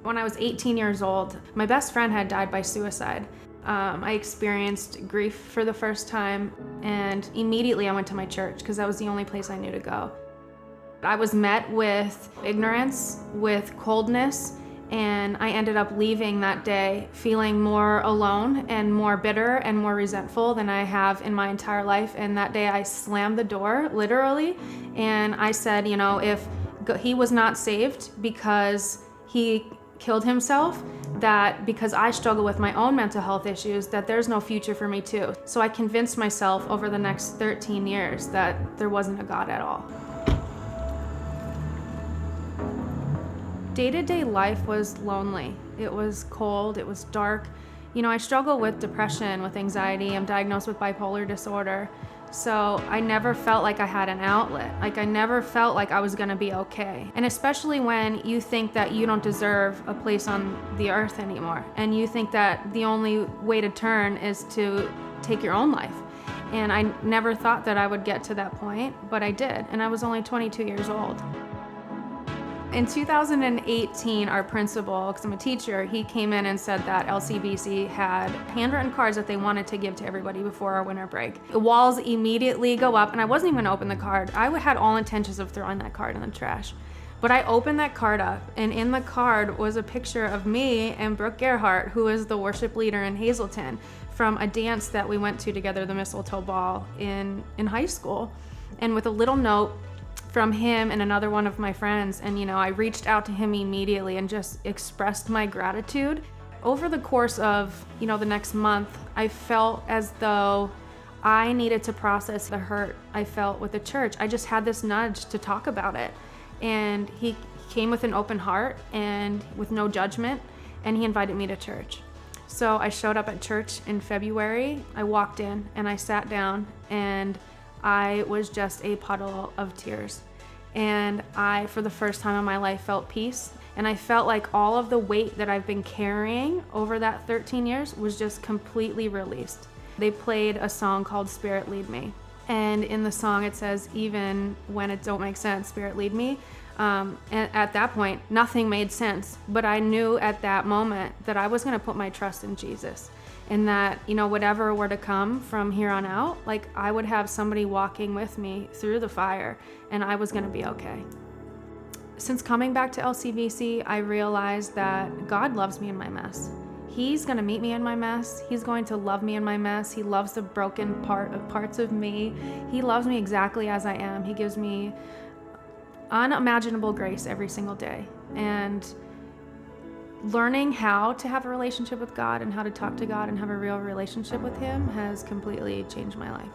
When I was 18 years old, my best friend had died by suicide. I experienced grief for the first time, and immediately I went to my church because that was the only place I knew to go. I was met with ignorance, with coldness, and I ended up leaving that day feeling more alone and more bitter and more resentful than I have in my entire life. And that day I slammed the door, literally, and I said, if he was not saved because he killed himself, that because I struggle with my own mental health issues, that there's no future for me too. So I convinced myself over the next 13 years that there wasn't a God at all. Day-to-day life was lonely. It was cold, it was dark. I struggle with depression, with anxiety. I'm diagnosed with bipolar disorder. So I never felt like I had an outlet. I never felt like I was gonna be okay. And especially when you think that you don't deserve a place on the earth anymore, and you think that the only way to turn is to take your own life. And I never thought that I would get to that point, but I did, and I was only 22 years old. In 2018, our principal, because I'm a teacher, he came in and said that LCBC had handwritten cards that they wanted to give to everybody before our winter break. The walls immediately go up, and I wasn't even gonna open the card. I had all intentions of throwing that card in the trash. But I opened that card up, and in the card was a picture of me and Brooke Gerhart, who is the worship leader in Hazleton, from a dance that we went to together, the Mistletoe Ball, in high school. And with a little note from him and another one of my friends, and I reached out to him immediately and just expressed my gratitude. Over the course of the next month, I felt as though I needed to process the hurt I felt with the church. I just had this nudge to talk about it, and he came with an open heart and with no judgment, and he invited me to church. So I showed up at church in February. I walked in and I sat down, and I was just a puddle of tears. And I, for the first time in my life, felt peace. And I felt like all of the weight that I've been carrying over that 13 years was just completely released. They played a song called Spirit Lead Me. And in the song it says, even when it don't make sense, Spirit lead me. And at that point, nothing made sense. But I knew at that moment that I was gonna put my trust in Jesus. And that, whatever were to come from here on out, I would have somebody walking with me through the fire, and I was gonna be okay. Since coming back to LCBC, I realized that God loves me in my mess. He's gonna meet me in my mess. He's going to love me in my mess. He loves the broken parts of me. He loves me exactly as I am. He gives me unimaginable grace every single day. And learning how to have a relationship with God and how to talk to God and have a real relationship with Him has completely changed my life.